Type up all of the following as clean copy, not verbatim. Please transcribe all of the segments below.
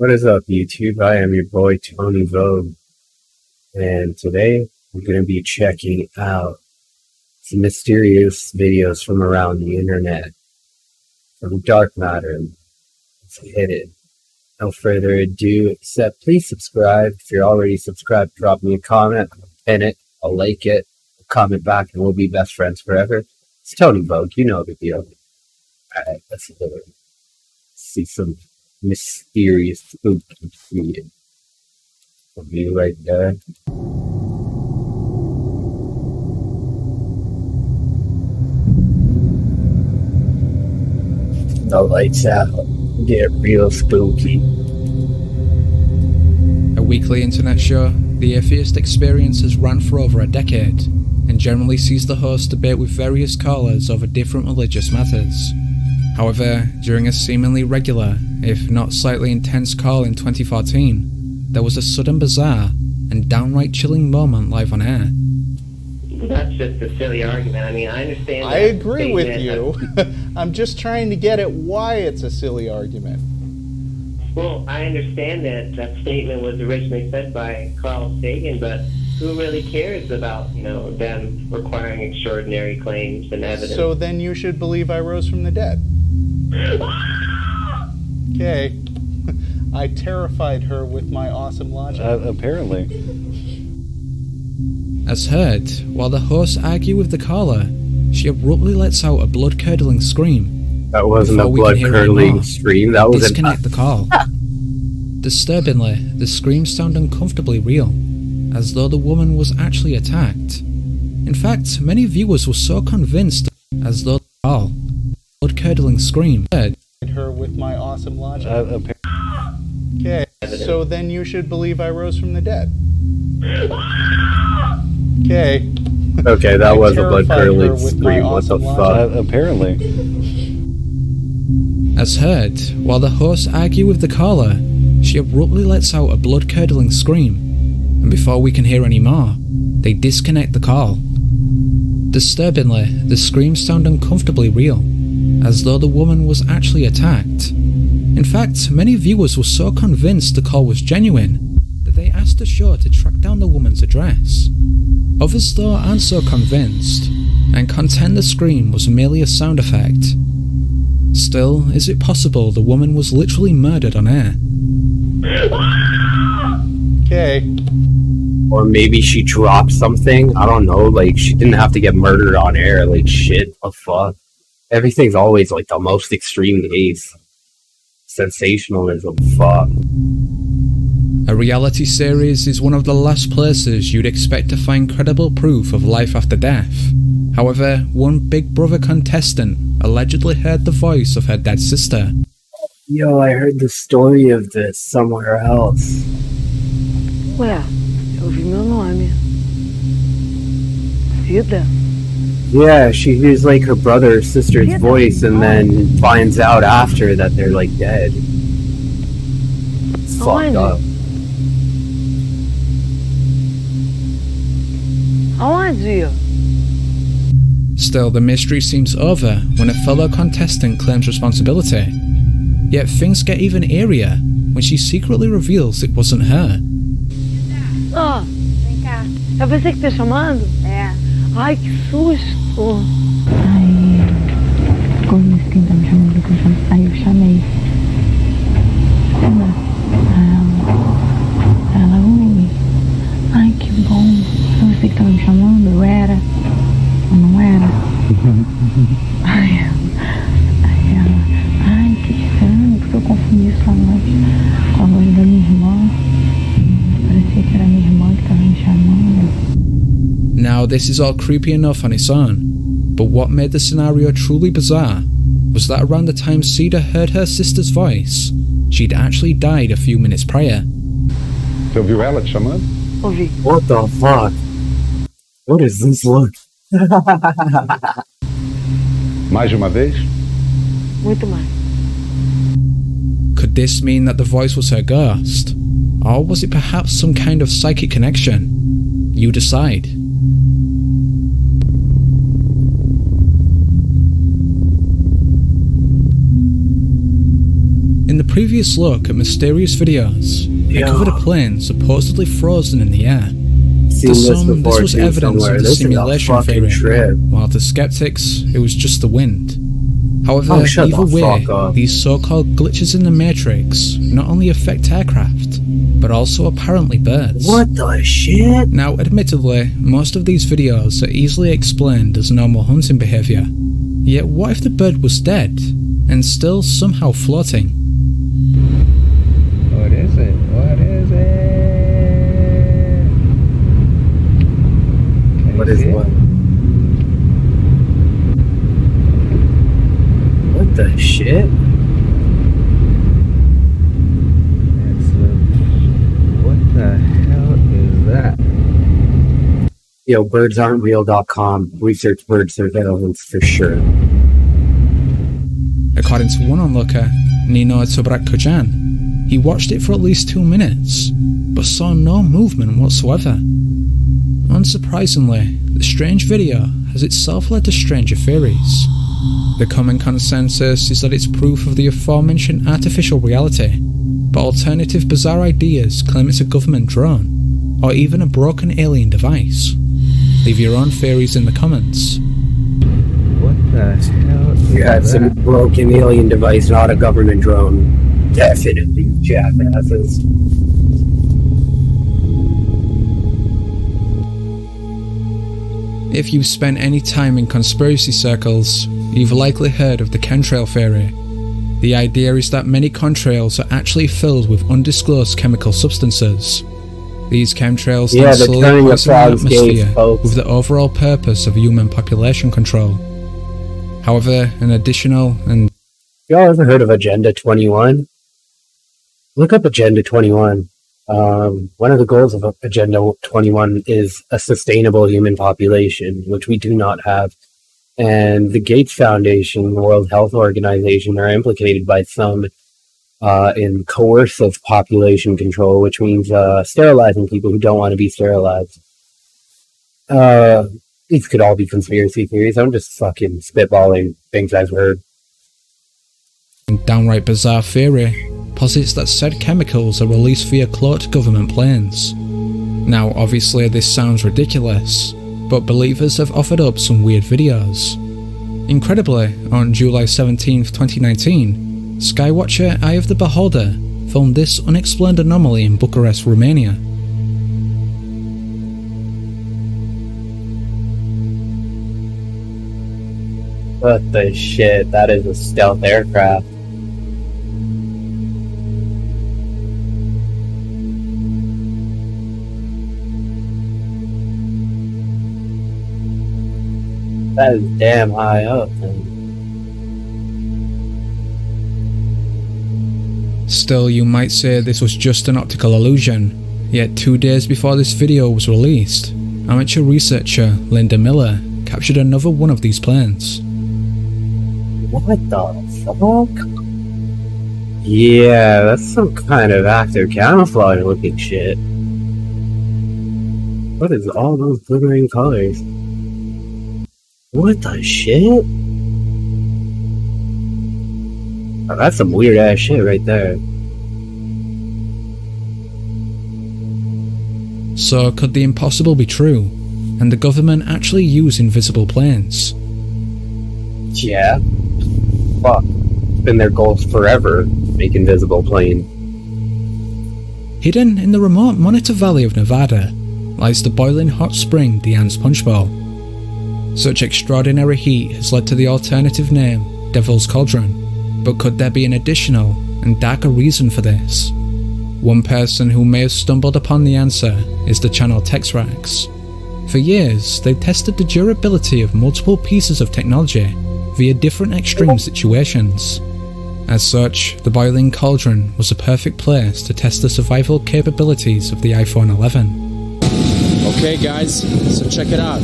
What is up, YouTube? I am your boy, Tony Vogue, and today I'm going to be checking out some mysterious videos from around the internet, from dark matter. Let's hit it. No further ado, except please subscribe. If you're already subscribed, drop me a comment, I'll pin it, I'll like it, I'll comment back, and we'll be best friends forever. It's Tony Vogue, you know the deal. Alright, let's see some mysterious spooky shit. I'll be right there. The lights out. Get real spooky. A weekly internet show, The Atheist Experience has run for over a decade, and generally sees the host debate with various callers over different religious methods. However, during a seemingly regular, if not slightly intense call in 2014, there was a sudden bizarre and downright chilling moment live on air. That's just a silly argument. I mean, I understand. I agree with you. I'm just trying to get at why it's a silly argument. Well, I understand that statement was originally said by Carl Sagan, but who really cares about, them requiring extraordinary claims and evidence? So then you should believe I rose from the dead. Okay. I terrified her with my awesome logic. Apparently. As heard, while the hosts argue with the caller, she abruptly lets out a blood-curdling scream. That wasn't a blood-curdling scream, that was disconnect the call. Disturbingly, the screams sound uncomfortably real, as though the woman was actually attacked. In fact, many viewers were so convinced as though the call, blood-curdling scream, heard her with my awesome logic. Okay, so then you should believe I rose from the dead. Okay. Okay, that was a blood-curdling scream, what the fuck? Apparently. As heard, while the hosts argue with the caller, she abruptly lets out a blood-curdling scream, and before we can hear any more, they disconnect the call. Disturbingly, the screams sound uncomfortably real, as though the woman was actually attacked. In fact, many viewers were so convinced the call was genuine that they asked the show to track down the woman's address. Others though aren't so convinced, and contend the scream was merely a sound effect. Still, is it possible the woman was literally murdered on air? Okay. Or maybe she dropped something, I don't know, like, she didn't have to get murdered on air, like, shit, what the fuck? Everything's always, like, the most extreme case. Sensationalism, fuck. A reality series is one of the last places you'd expect to find credible proof of life after death. However, one Big Brother contestant allegedly heard the voice of her dead sister. Yo, I heard the story of this somewhere else. Ué, eu ouvi meu nome. Vida? Yeah, she hears like her brother or sister's voice and then finds out after that they're like dead. It's fucked up. Aonde? Still, the mystery seems over when a fellow contestant claims responsibility. Yet things get even eerier when she secretly reveals it wasn't her. Ah, vem cá. É você que tá chamando? É. Ai, que susto. Aí, quando me quem tá me chamando, aí eu chamei. Ela, oi. Ai, que bom. É você que tava me chamando? Eu era? Eu não era? Aí ela, ai, que estranho, porque eu confundi sua voz com a voz da minha irmã. Parecia que era minha irmã que tava me chamando. Now, this is all creepy enough on its own, but what made the scenario truly bizarre was that around the time Cedar heard her sister's voice, she'd actually died a few minutes prior. Você ouviu ela te chamando? Ouvi. What the fuck? What is this look? Mais de uma vez? Muito mais. Could this mean that the voice was her ghost? Or was it perhaps some kind of psychic connection? You decide. In the previous look at mysterious videos, I covered a plane supposedly frozen in the air. To some, this was evidence of the simulation theory, while to skeptics, it was just the wind. However, either way, these so-called glitches in the Matrix not only affect aircraft, but also apparently birds. What the shit? Now, admittedly, most of these videos are easily explained as normal hunting behaviour. Yet what if the bird was dead, and still somehow floating? What is it? What is it? What is what? What the shit? What the hell is that? Yo, birdsaren'treal.com. Research bird surveillance for sure. According to one onlooker, Nino Tobrak-Kojan, he watched it for at least 2 minutes, but saw no movement whatsoever. Unsurprisingly, the strange video has itself led to stranger theories. The common consensus is that it's proof of the aforementioned artificial reality, but alternative bizarre ideas claim it's a government drone, or even a broken alien device. Leave your own theories in the comments. What the hell? Yeah, it's a broken alien device, not a government drone. Definitely jackasses. If you've spent any time in conspiracy circles, you've likely heard of the chemtrail theory. The idea is that many contrails are actually filled with undisclosed chemical substances. These chemtrails then slowly poison the atmosphere with the overall purpose of human population control. However, an additional and... Y'all ever heard of Agenda 21? Look up Agenda 21. One of the goals of Agenda 21 is a sustainable human population, which we do not have. And the Gates Foundation, the World Health Organization, are implicated by some in coercive population control, which means sterilizing people who don't want to be sterilized. These could all be conspiracy theories. I'm just fucking spitballing things I've heard. Downright bizarre theory posits that said chemicals are released via cloaked government planes. Now, obviously this sounds ridiculous, but believers have offered up some weird videos. Incredibly, on July 17th, 2019, Skywatcher Eye of the Beholder filmed this unexplained anomaly in Bucharest, Romania. What the shit? That is a stealth aircraft. That is damn high up. Still, you might say this was just an optical illusion, yet 2 days before this video was released, amateur researcher Linda Miller captured another one of these planes. What the fuck? Yeah, that's some kind of active camouflage looking shit. What is all those glittering colors? What the shit? Oh, that's some weird ass shit right there. So could the impossible be true, and the government actually use invisible planes? Yeah. Fuck. It's been their goals forever, make invisible planes. Hidden in the remote Monitor Valley of Nevada lies the boiling hot spring Diane's Punch Bowl. Such extraordinary heat has led to the alternative name Devil's Cauldron, but could there be an additional and darker reason for this? One person who may have stumbled upon the answer is the channel Texrax. For years, they've tested the durability of multiple pieces of technology via different extreme situations. As such, the boiling cauldron was a perfect place to test the survival capabilities of the iPhone 11. Okay guys, so check it out.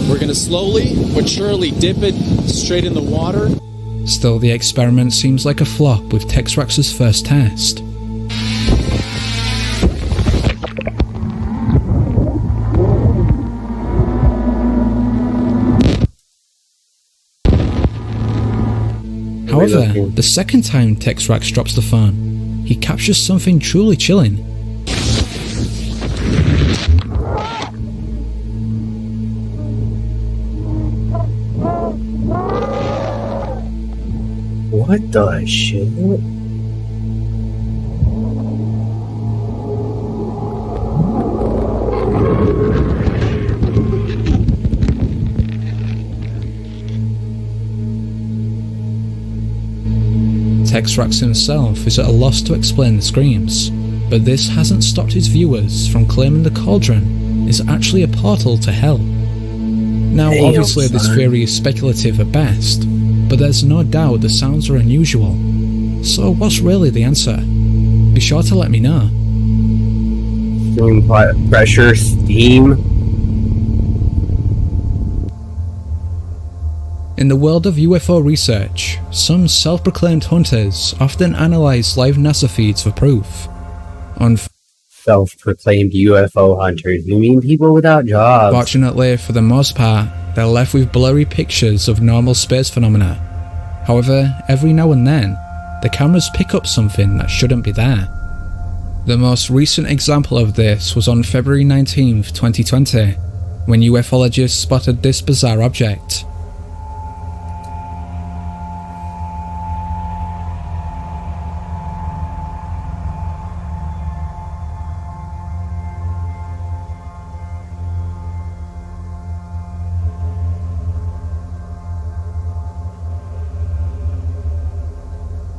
We're gonna slowly but surely dip it straight in the water. Still, the experiment seems like a flop with Texrax's first test. However, looking. the second time Texrax drops the phone, he captures something truly chilling. What the shit? Texrax himself is at a loss to explain the screams, but this hasn't stopped his viewers from claiming the cauldron is actually a portal to hell. Now, Damn, obviously this son. theory is speculative at best, but there's no doubt the sounds are unusual. So what's really the answer? Be sure to let me know. Doing pressure, steam. In the world of UFO research, some self-proclaimed hunters often analyse live NASA feeds for proof. Self-proclaimed UFO hunters. You mean people without jobs? Fortunately, for the most part, they're left with blurry pictures of normal space phenomena. However, every now and then, the cameras pick up something that shouldn't be there. The most recent example of this was on February 19th, 2020, when ufologists spotted this bizarre object.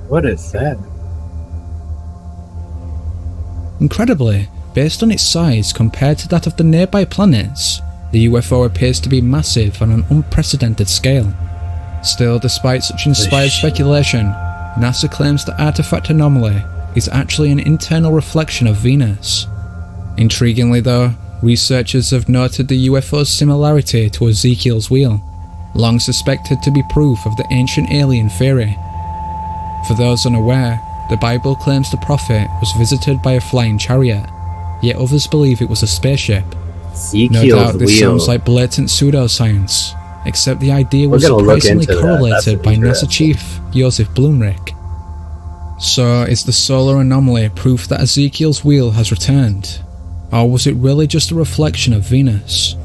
What is that? Incredibly, based on its size compared to that of the nearby planets, the UFO appears to be massive on an unprecedented scale. Still, despite such inspired speculation, NASA claims the artifact anomaly is actually an internal reflection of Venus. Intriguingly though, researchers have noted the UFO's similarity to Ezekiel's wheel, long suspected to be proof of the ancient alien theory. For those unaware, the Bible claims the prophet was visited by a flying chariot, yet others believe it was a spaceship. No doubt this sounds like blatant pseudoscience, except the idea was surprisingly correlated by NASA chief Joseph Blumrich. So is the solar anomaly proof that Ezekiel's wheel has returned, or was it really just a reflection of Venus?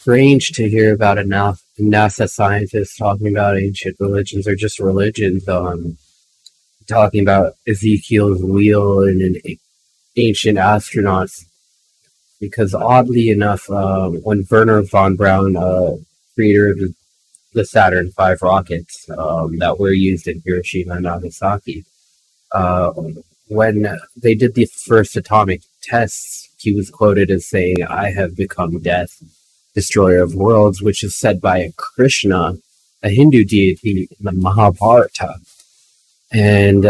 Strange to hear about a NASA scientist talking about ancient religions or just religions, talking about Ezekiel's wheel and an ancient astronauts. Because oddly enough, when Werner von Braun, creator of the Saturn V rockets that were used in Hiroshima and Nagasaki, when they did the first atomic tests, he was quoted as saying, "I have become death, destroyer of worlds," which is said by Krishna, a Hindu deity in the Mahabharata. And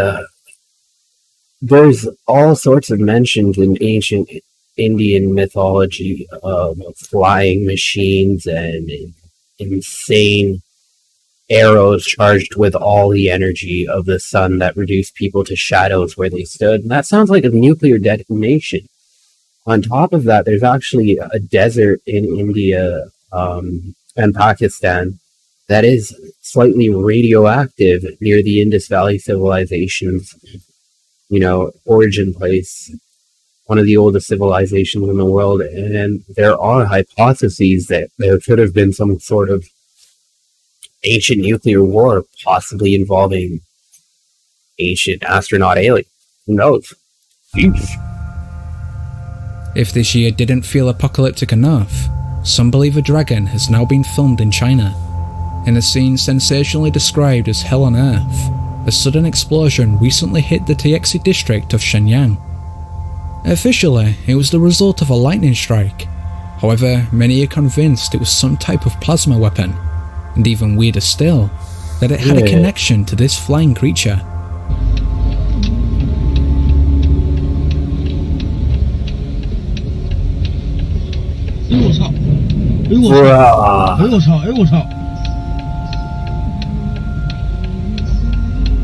there's all sorts of mentions in ancient Indian mythology of flying machines and insane arrows charged with all the energy of the sun that reduced people to shadows where they stood. And that sounds like a nuclear detonation. On top of that, there's actually a desert in India and Pakistan that is slightly radioactive near the Indus Valley civilization's, origin place, one of the oldest civilizations in the world. And there are hypotheses that there could have been some sort of ancient nuclear war, possibly involving ancient astronaut aliens. Who knows? Jeez. If this year didn't feel apocalyptic enough, some believe a dragon has now been filmed in China. In a scene sensationally described as hell on earth, a sudden explosion recently hit the Tiexi district of Shenyang. Officially, it was the result of a lightning strike. However, many are convinced it was some type of plasma weapon, and even weirder still, that it had a connection to this flying creature.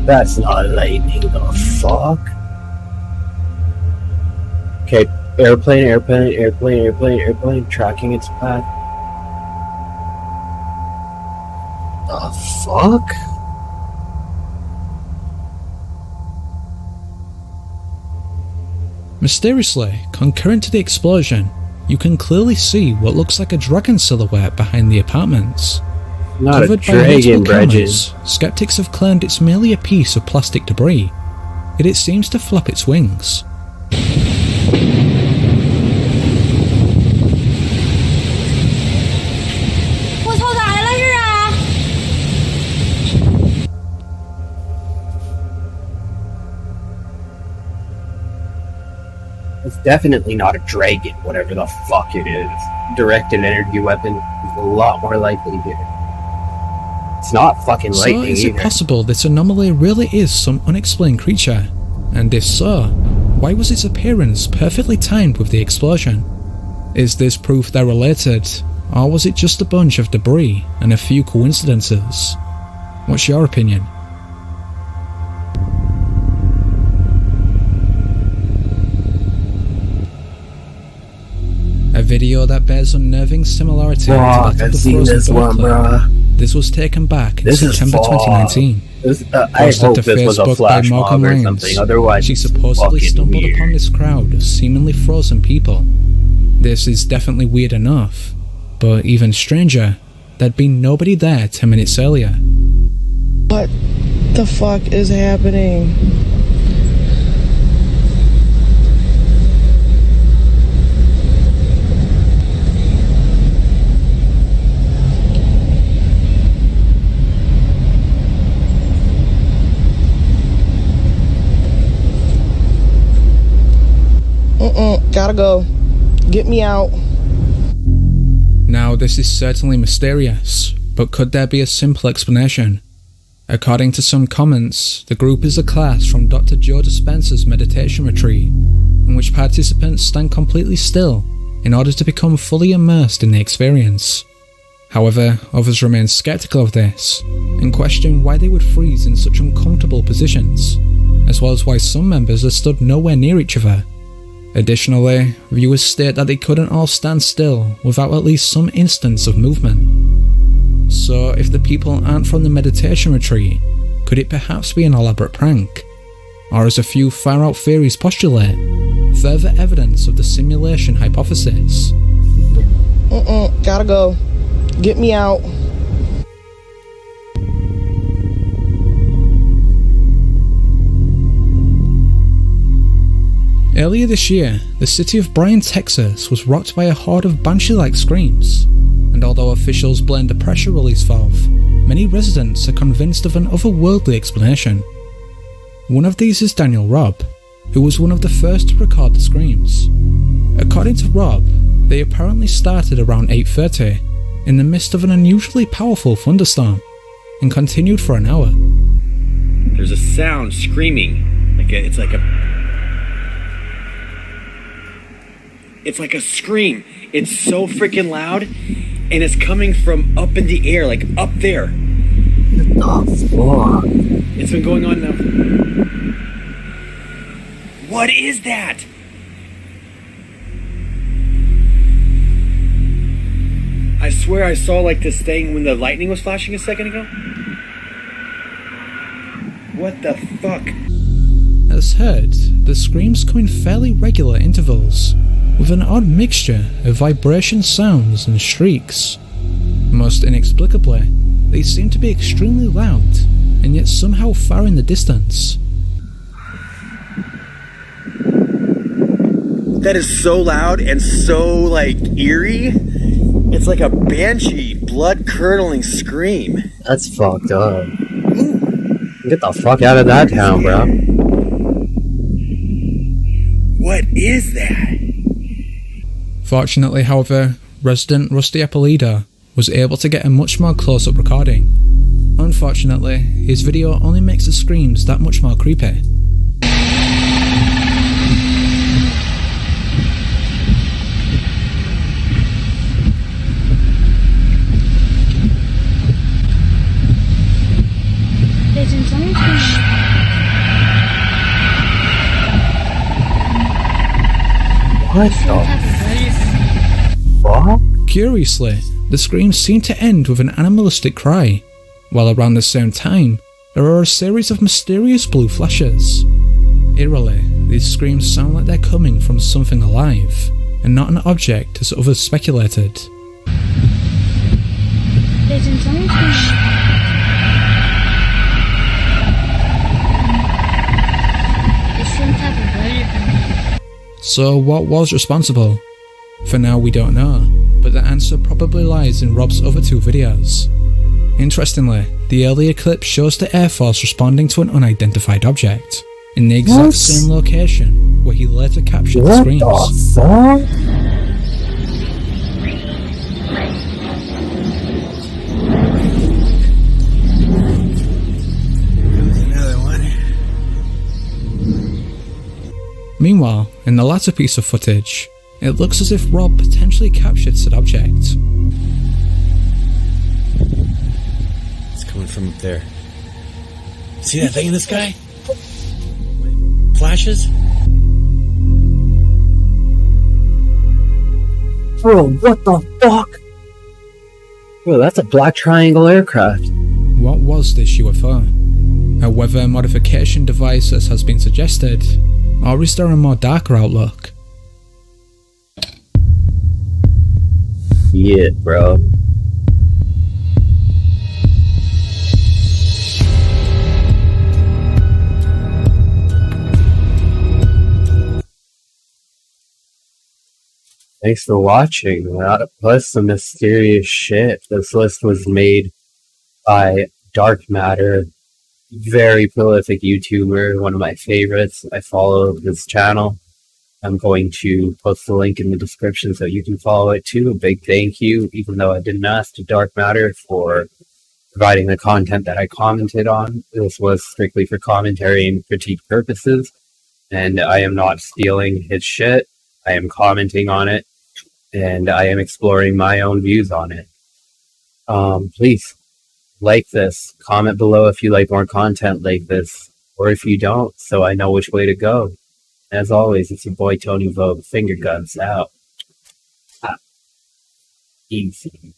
That's not lightning, the fuck? Okay, airplane, tracking its path. The fuck? Mysteriously, concurrent to the explosion, you can clearly see what looks like a dragon silhouette behind the apartments. Not Covered a dragon, by multiple Bridges. cameras, skeptics have claimed it's merely a piece of plastic debris, yet it seems to flap its wings. It's definitely not a dragon, whatever the fuck it is. Directed energy weapon is a lot more likely here. It's not fucking So lightning is it either. possible this anomaly really is some unexplained creature? And if so, why was its appearance perfectly timed with the explosion? Is this proof they're related, or was it just a bunch of debris and a few coincidences? What's your opinion? A video that bears unnerving similarity to that Fuck, of I've the seen Frozen this Bird one, clip. bruh. This was taken back in This is September fuck. 2019. I Posted hope to this was a Facebook by flash Morgan mob or Lyons. something, otherwise She it's supposedly fucking stumbled weird. upon this crowd of seemingly frozen people. This is definitely weird enough, but even stranger, there'd been nobody there 10 minutes earlier. What the fuck is happening? Gotta go. Get me out. Now, this is certainly mysterious, but could there be a simple explanation? According to some comments, the group is a class from Dr. Joe Dispenza's meditation retreat, in which participants stand completely still in order to become fully immersed in the experience. However, others remain skeptical of this and question why they would freeze in such uncomfortable positions, as well as why some members are stood nowhere near each other. Additionally, viewers state that they couldn't all stand still without at least some instance of movement. So, if the people aren't from the meditation retreat, could it perhaps be an elaborate prank? Or, as a few far-out theories postulate, further evidence of the simulation hypothesis? Gotta go. Get me out. Earlier this year, the city of Bryan, Texas was rocked by a horde of banshee-like screams, and although officials blamed a pressure release valve, many residents are convinced of an otherworldly explanation. One of these is Daniel Robb, who was one of the first to record the screams. According to Robb, they apparently started around 8:30 in the midst of an unusually powerful thunderstorm, and continued for an hour. There's a sound screaming, it's like a scream. It's so freaking loud, and it's coming from up in the air, like up there. What the fuck? It's been going on now. What is that? I swear I saw like this thing when the lightning was flashing a second ago. What the fuck? As heard, the screams come in fairly regular intervals, with an odd mixture of vibration sounds and shrieks. Most inexplicably, they seem to be extremely loud, and yet somehow far in the distance. That is so loud and so eerie. It's like a banshee, blood-curdling scream. That's fucked up. Get the fuck out of that town, bro. What is that? Fortunately, however, resident Rusty Eppolito was able to get a much more close-up recording. Unfortunately, his video only makes the screams that much more creepy. What the fuck? Curiously, the screams seem to end with an animalistic cry, while around the same time, there are a series of mysterious blue flashes. Eerily, these screams sound like they're coming from something alive, and not an object as others speculated. So what was responsible? For now we don't know, but the answer probably lies in Rob's other two videos. Interestingly, the earlier clip shows the Air Force responding to an unidentified object, in the exact same location where he later captured the screams. What the fuck? Meanwhile, in the latter piece of footage, it looks as if Rob potentially captured said object. It's coming from up there. See that thing in the sky? Flashes? Bro, what the fuck? Bro, that's a black triangle aircraft. What was this UFO? A weather modification device as has been suggested, or is there a more darker outlook? Yeah, bro. Thanks for watching. Plus some mysterious shit. This list was made by Dark Matter, very prolific YouTuber, one of my favorites. I follow his channel. I'm going to post the link in the description so you can follow it too. A big thank you, even though I didn't ask, to Dark Matter for providing the content that I commented on. This was strictly for commentary and critique purposes, and I am not stealing his shit. I am commenting on it, and I am exploring my own views on it. Please like this, comment below if you like more content like this, or if you don't, so I know which way to go. As always, it's your boy Tony Vogue. Finger guns out. Easy.